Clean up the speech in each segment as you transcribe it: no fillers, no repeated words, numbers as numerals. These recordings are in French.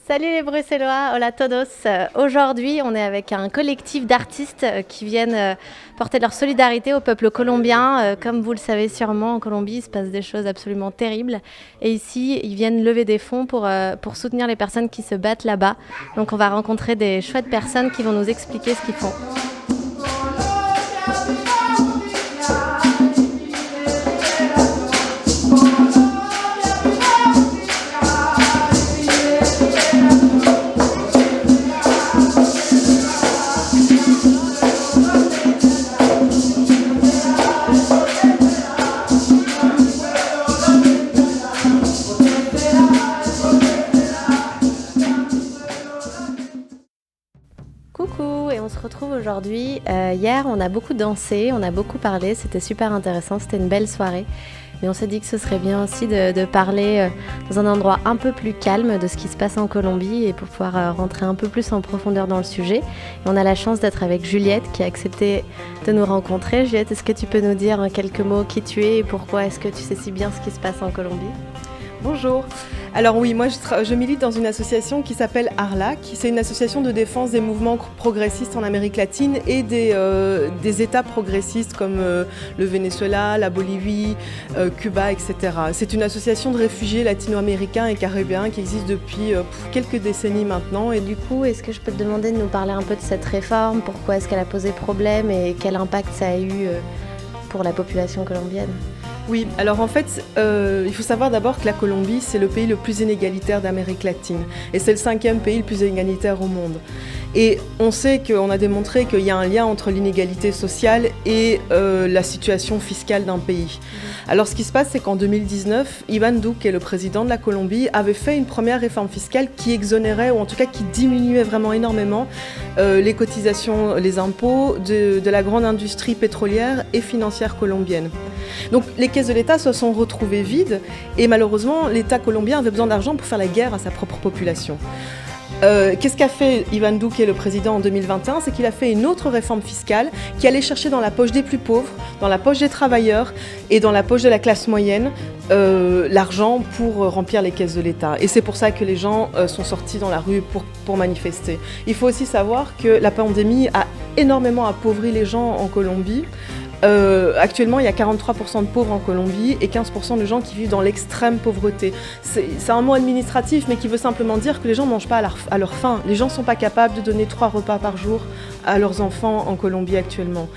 Salut les Bruxellois, hola todos. Aujourd'hui, on est avec un collectif d'artistes qui viennent porter leur solidarité au peuple colombien. Comme vous le savez sûrement, en Colombie, il se passe des choses absolument terribles. Et ici, ils viennent lever des fonds pour soutenir les personnes qui se battent là-bas. Donc on va rencontrer des chouettes personnes qui vont nous expliquer ce qu'ils font. Coucou, et on se retrouve aujourd'hui. Hier, on a beaucoup dansé, on a beaucoup parlé, c'était super intéressant, c'était une belle soirée. Mais on s'est dit que ce serait bien aussi de parler dans un endroit un peu plus calme de ce qui se passe en Colombie et pour pouvoir rentrer un peu plus en profondeur dans le sujet. Et on a la chance d'être avec Juliette qui a accepté de nous rencontrer. Juliette, est-ce que tu peux nous dire en quelques mots qui tu es et pourquoi est-ce que tu sais si bien ce qui se passe en Colombie ? Bonjour. Alors oui, moi je milite dans une association qui s'appelle ARLA, c'est une association de défense des mouvements progressistes en Amérique latine et des États progressistes comme le Venezuela, la Bolivie, Cuba, etc. C'est une association de réfugiés latino-américains et caribéens qui existe depuis quelques décennies maintenant. Et du coup, est-ce que je peux te demander de nous parler un peu de cette réforme ? Pourquoi est-ce qu'elle a posé problème et quel impact ça a eu pour la population colombienne ? Oui, alors en fait, il faut savoir d'abord que la Colombie, c'est le pays le plus inégalitaire d'Amérique latine. Et c'est le 5e pays le plus inégalitaire au monde. Et on sait qu'on a démontré qu'il y a un lien entre l'inégalité sociale et la situation fiscale d'un pays. Alors ce qui se passe, c'est qu'en 2019, Iván Duque, qui est le président de la Colombie, avait fait une première réforme fiscale qui exonérait, ou en tout cas qui diminuait vraiment énormément les cotisations, les impôts de la grande industrie pétrolière et financière colombienne. Donc les caisses de l'État se sont retrouvées vides et malheureusement l'État colombien avait besoin d'argent pour faire la guerre à sa propre population. Qu'est-ce qu'a fait Iván Duque, le président, en 2021 ? C'est qu'il a fait une autre réforme fiscale qui allait chercher dans la poche des plus pauvres, dans la poche des travailleurs et dans la poche de la classe moyenne l'argent pour remplir les caisses de l'État. Et c'est pour ça que les gens sont sortis dans la rue pour manifester. Il faut aussi savoir que la pandémie a énormément appauvri les gens en Colombie. Actuellement, il y a 43% de pauvres en Colombie et 15% de gens qui vivent dans l'extrême pauvreté. C'est un mot administratif, mais qui veut simplement dire que les gens ne mangent pas à leur faim. Les gens ne sont pas capables de donner 3 repas par jour à leurs enfants en Colombie actuellement.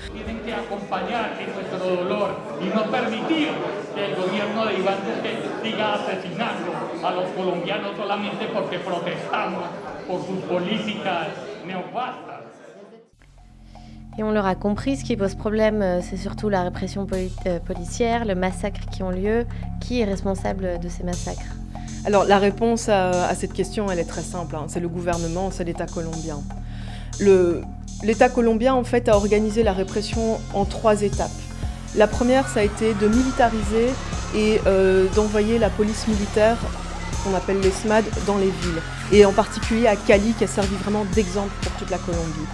Et on l'aura compris, ce qui pose problème, c'est surtout la répression policière, le massacre qui ont lieu. Qui est responsable de ces massacres ? Alors la réponse à cette question, elle est très simple. C'est le gouvernement, c'est l'État colombien. L'État colombien, en fait, a organisé la répression en 3 étapes. La première, ça a été de militariser et d'envoyer la police militaire, qu'on appelle les SMAD, dans les villes. Et en particulier à Cali, qui a servi vraiment d'exemple pour toute la Colombie.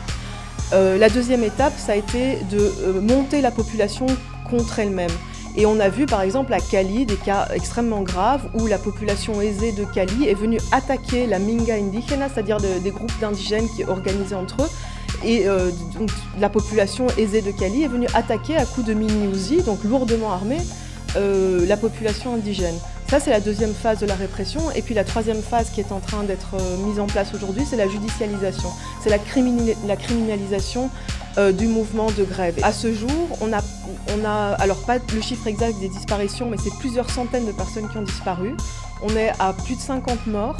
La deuxième étape, ça a été de monter la population contre elle-même. Et on a vu par exemple à Cali des cas extrêmement graves où la population aisée de Cali est venue attaquer la Minga Indígena, c'est-à-dire des groupes d'indigènes qui organisaient entre eux. Et donc, la population aisée de Cali est venue attaquer à coups de mini-Uzi, donc lourdement armés, la population indigène. Ça, c'est la deuxième phase de la répression. Et puis la troisième phase qui est en train d'être mise en place aujourd'hui, c'est la judicialisation. C'est la criminalisation du mouvement de grève. À ce jour, on a alors pas le chiffre exact des disparitions, mais c'est plusieurs centaines de personnes qui ont disparu. On est à plus de 50 morts.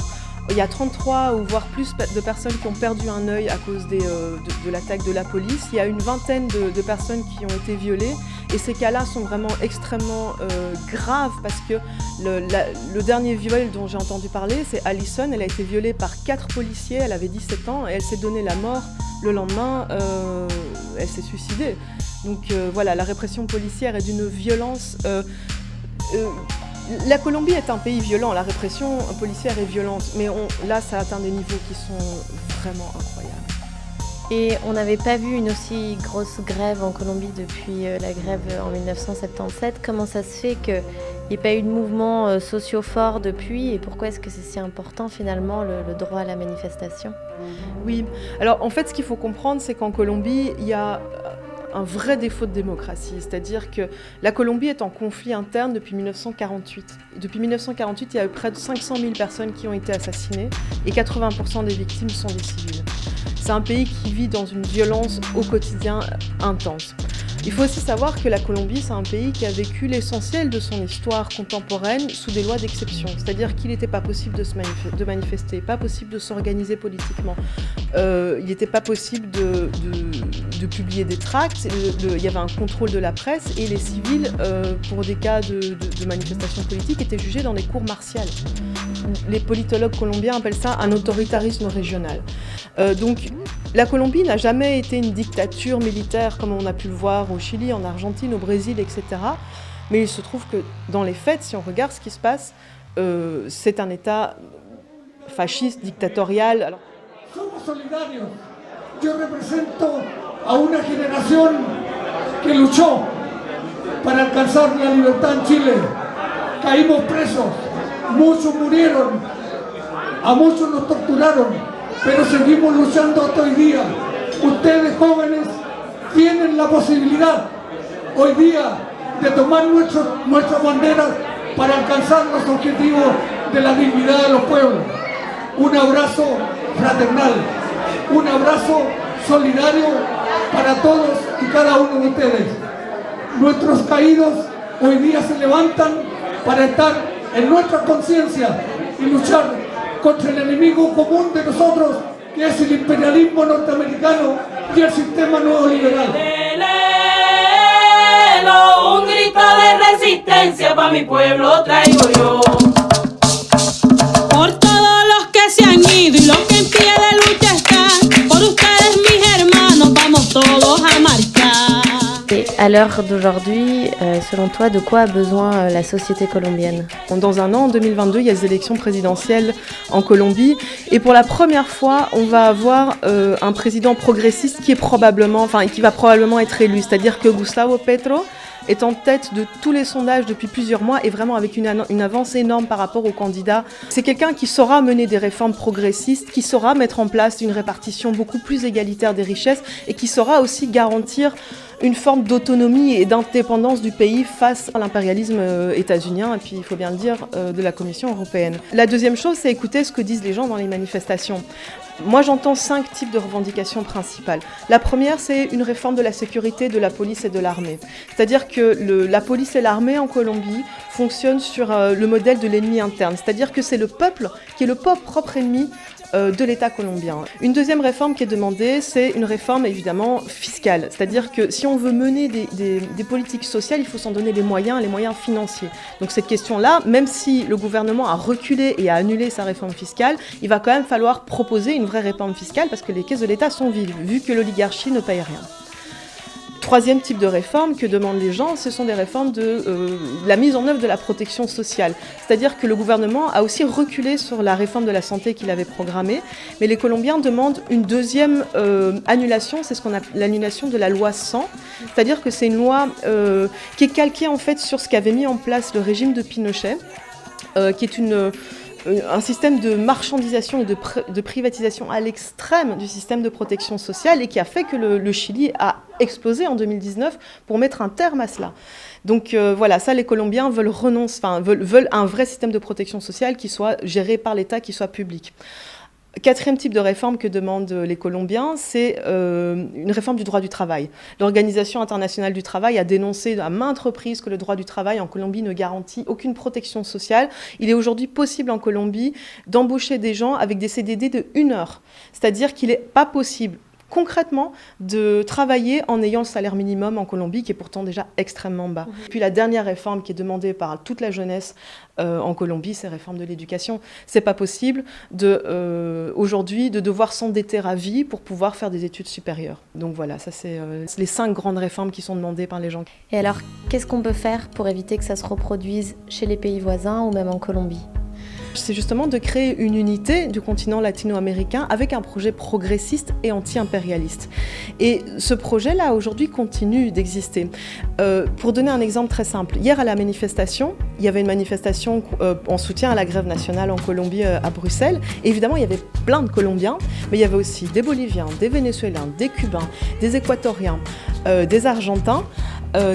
Il y a 33 ou voire plus de personnes qui ont perdu un œil à cause de l'attaque de la police. Il y a une vingtaine de personnes qui ont été violées. Et ces cas-là sont vraiment extrêmement graves parce que le dernier viol dont j'ai entendu parler, c'est Alison. Elle a été violée par 4 policiers, elle avait 17 ans et elle s'est donné la mort. Le lendemain, elle s'est suicidée. Donc voilà, la répression policière est d'une violence... La Colombie est un pays violent, la répression policière est violente, mais là ça atteint des niveaux qui sont vraiment incroyables. Et on n'avait pas vu une aussi grosse grève en Colombie depuis la grève en 1977. Comment ça se fait qu'il n'y ait pas eu de mouvement sociaux fort depuis et pourquoi est-ce que c'est si important finalement le droit à la manifestation ? Oui, alors en fait ce qu'il faut comprendre c'est qu'en Colombie il y a un vrai défaut de démocratie, c'est-à-dire que la Colombie est en conflit interne depuis 1948. Depuis 1948, il y a eu près de 500 000 personnes qui ont été assassinées et 80% des victimes sont des civils. C'est un pays qui vit dans une violence au quotidien intense. Il faut aussi savoir que la Colombie, c'est un pays qui a vécu l'essentiel de son histoire contemporaine sous des lois d'exception. C'est-à-dire qu'il n'était pas possible de manifester, pas possible de s'organiser politiquement. Il n'était pas possible de publier des tracts. Il y avait un contrôle de la presse et les civils, pour des cas de manifestation politique, étaient jugés dans des cours martiales. Les politologues colombiens appellent ça un autoritarisme régional. Donc, la Colombie n'a jamais été une dictature militaire comme on a pu le voir au Chili, en Argentine, au Brésil, etc. Mais il se trouve que dans les faits, si on regarde ce qui se passe, c'est un État fasciste, dictatorial. Alors... Somos solidarios. Yo represento a una generación que luchó para alcanzar la libertad en Chile. Caímos presos, muchos murieron, a muchos nos torturaron, pero seguimos luchando hasta hoy día. Ustedes jóvenes tienen la posibilidad hoy día de tomar nuestras banderas para alcanzar los objetivos de la dignidad de los pueblos. Un abrazo fraternal, un abrazo solidario para todos y cada uno de ustedes. Nuestros caídos hoy día se levantan para estar en nuestra conciencia y luchar contra el enemigo común de nosotros, que es el imperialismo norteamericano y el sistema neoliberal. Un grito de resistencia para mi pueblo traigo yo. Por todos los que se han ido y los que en pie de lucha están, por ustedes mis hermanos vamos todos a marchar. Et à l'heure d'aujourd'hui, selon toi, de quoi a besoin la société colombienne ? Dans un an, en 2022, il y a des élections présidentielles en Colombie. Et pour la première fois, on va avoir un président progressiste qui va probablement être élu. C'est-à-dire que Gustavo Petro est en tête de tous les sondages depuis plusieurs mois et vraiment avec une avance énorme par rapport aux candidats. C'est quelqu'un qui saura mener des réformes progressistes, qui saura mettre en place une répartition beaucoup plus égalitaire des richesses et qui saura aussi garantir une forme d'autonomie et d'indépendance du pays face à l'impérialisme états-unien et puis, il faut bien le dire, de la Commission européenne. La deuxième chose, c'est écouter ce que disent les gens dans les manifestations. Moi, j'entends 5 types de revendications principales. La première, c'est une réforme de la sécurité, de la police et de l'armée. C'est-à-dire que la police et l'armée en Colombie fonctionnent sur le modèle de l'ennemi interne. C'est-à-dire que c'est le peuple qui est le propre ennemi de l'État colombien. Une deuxième réforme qui est demandée, c'est une réforme évidemment fiscale. C'est-à-dire que si on veut mener des politiques sociales, il faut s'en donner les moyens financiers. Donc cette question-là, même si le gouvernement a reculé et a annulé sa réforme fiscale, il va quand même falloir proposer une vraie réforme fiscale parce que les caisses de l'État sont vides, vu que l'oligarchie ne paye rien. Troisième type de réforme que demandent les gens, ce sont des réformes de la mise en œuvre de la protection sociale. C'est-à-dire que le gouvernement a aussi reculé sur la réforme de la santé qu'il avait programmée, mais les Colombiens demandent une deuxième annulation, c'est ce qu'on appelle l'annulation de la loi 100. C'est-à-dire que c'est une loi qui est calquée en fait sur ce qu'avait mis en place le régime de Pinochet, qui est un système de marchandisation et de privatisation à l'extrême du système de protection sociale et qui a fait que le Chili a explosé en 2019 pour mettre un terme à cela. Donc voilà, ça les Colombiens veulent un vrai système de protection sociale qui soit géré par l'État, qui soit public. Quatrième type de réforme que demandent les Colombiens, c'est une réforme du droit du travail. L'Organisation internationale du travail a dénoncé à maintes reprises que le droit du travail en Colombie ne garantit aucune protection sociale. Il est aujourd'hui possible en Colombie d'embaucher des gens avec des CDD de 1 heure. C'est-à-dire qu'il n'est pas possible concrètement de travailler en ayant le salaire minimum en Colombie, qui est pourtant déjà extrêmement bas. Puis la dernière réforme qui est demandée par toute la jeunesse en Colombie, c'est la réforme de l'éducation. C'est pas possible aujourd'hui de devoir s'endetter à vie pour pouvoir faire des études supérieures. Donc voilà, ça c'est les 5 grandes réformes qui sont demandées par les gens. Et alors, qu'est-ce qu'on peut faire pour éviter que ça se reproduise chez les pays voisins ou même en Colombie ? C'est justement de créer une unité du continent latino-américain avec un projet progressiste et anti-impérialiste. Et ce projet-là, aujourd'hui, continue d'exister. Pour donner un exemple très simple, hier à la manifestation, il y avait une manifestation en soutien à la grève nationale en Colombie à Bruxelles. Et évidemment, il y avait plein de Colombiens, mais il y avait aussi des Boliviens, des Vénézuéliens, des Cubains, des Équatoriens, des Argentins,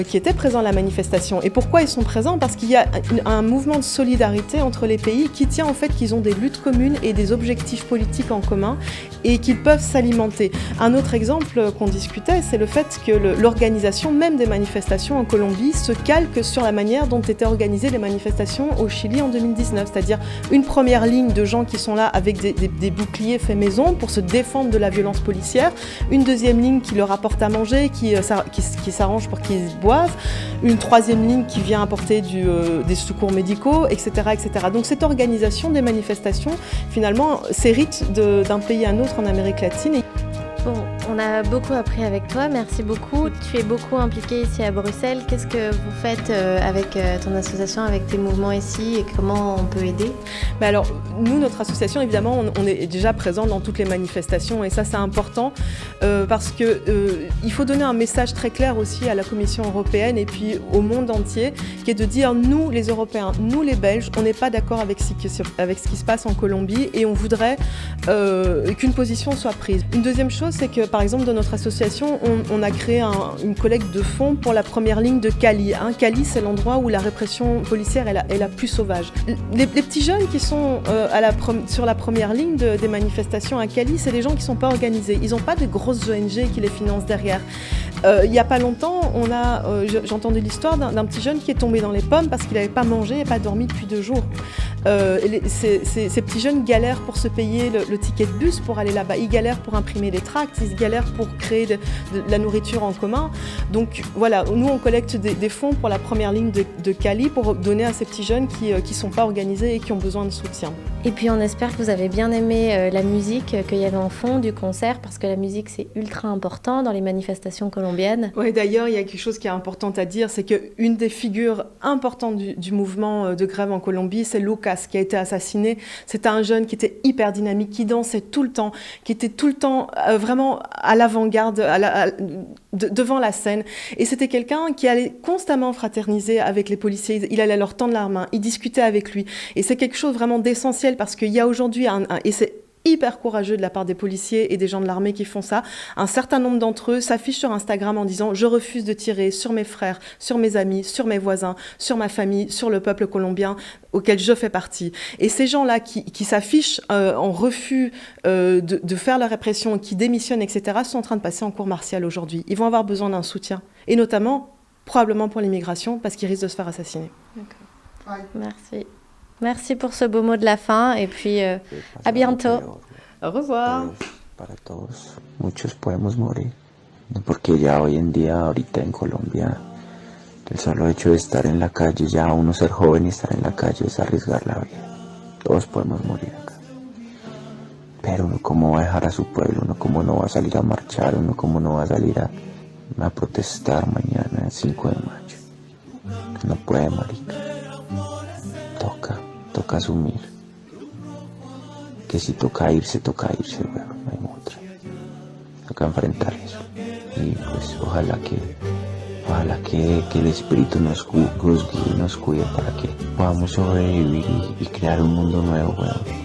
qui étaient présents à la manifestation. Et pourquoi ils sont présents ? Parce qu'il y a un mouvement de solidarité entre les pays qui tient en fait qu'ils ont des luttes communes et des objectifs politiques en commun et qu'ils peuvent s'alimenter. Un autre exemple qu'on discutait, c'est le fait que l'organisation même des manifestations en Colombie se calque sur la manière dont étaient organisées les manifestations au Chili en 2019, c'est-à-dire une première ligne de gens qui sont là avec des boucliers faits maison pour se défendre de la violence policière, une deuxième ligne qui leur apporte à manger, qui s'arrange pour qu'ils boivent, une troisième ligne qui vient apporter des secours médicaux, etc., etc. Donc cette organisation des manifestations, finalement, s'hérite d'un pays à un autre en Amérique latine. Bon, on a beaucoup appris avec toi, merci beaucoup. Tu es beaucoup impliqué ici à Bruxelles. Qu'est-ce que vous faites avec ton association, avec tes mouvements ici et comment on peut aider ? Alors, nous, notre association, évidemment, on est déjà présent dans toutes les manifestations et ça, c'est important parce qu'il faut donner un message très clair aussi à la Commission européenne et puis au monde entier qui est de dire, nous, les Européens, nous, les Belges, on n'est pas d'accord avec ce qui se passe en Colombie et on voudrait qu'une position soit prise. Une deuxième chose, c'est que, par exemple, dans notre association, on a créé une collecte de fonds pour la première ligne de Cali. Cali, c'est l'endroit où la répression policière est la plus sauvage. Les petits jeunes qui sont sur la première ligne des manifestations à Cali, c'est des gens qui ne sont pas organisés. Ils n'ont pas de grosses ONG qui les financent derrière. Il n'y a pas longtemps, j'ai entendu l'histoire d'un petit jeune qui est tombé dans les pommes parce qu'il n'avait pas mangé et pas dormi depuis 2 jours. Ces petits jeunes galèrent pour se payer le ticket de bus pour aller là-bas. Ils galèrent pour imprimer des tracts, ils galèrent pour créer de la nourriture en commun. Donc voilà, nous on collecte des fonds pour la première ligne de Cali pour donner à ces petits jeunes qui ne sont pas organisés et qui ont besoin de soutien. Et puis on espère que vous avez bien aimé la musique qu'il y avait en fond du concert parce que la musique c'est ultra important dans les manifestations colombiennes. Oui, d'ailleurs il y a quelque chose qui est important à dire, c'est qu'une des figures importantes du mouvement de grève en Colombie, c'est Lucas qui a été assassiné. C'était un jeune qui était hyper dynamique, qui dansait tout le temps, qui était tout le temps vraiment à l'avant-garde, devant la scène. Et c'était quelqu'un qui allait constamment fraterniser avec les policiers. Il allait leur tendre la main, il discutait avec lui. Et c'est quelque chose vraiment d'essentiel parce qu'il y a aujourd'hui et c'est hyper courageux de la part des policiers et des gens de l'armée qui font ça. Un certain nombre d'entre eux s'affichent sur Instagram en disant « Je refuse de tirer sur mes frères, sur mes amis, sur mes voisins, sur ma famille, sur le peuple colombien auquel je fais partie. » Et ces gens-là qui s'affichent en refus de faire la répression, qui démissionnent, etc., sont en train de passer en cour martiale aujourd'hui. Ils vont avoir besoin d'un soutien. Et notamment, probablement pour l'immigration, parce qu'ils risquent de se faire assassiner. D'accord. Merci. Merci pour ce beau mot de la fin et puis à bientôt. Au revoir. Para todos, muchos podemos morir, porque ya hoy en día, ahorita en Colombia, el solo hecho de estar en la calle, ya uno ser joven y estar en la calle es arriesgar la vida. Todos podemos morir acá. Pero uno cómo va a dejar a su pueblo, uno cómo no va a salir a marchar, uno cómo no va a salir a protestar mañana, el 5 de mayo. No puede, marica. Toca asumir que si toca irse, weón, no hay otra. Toca enfrentar eso. Y pues ojalá que el espíritu nos juzgue y nos cuide para que podamos sobrevivir y crear un mundo nuevo, weón.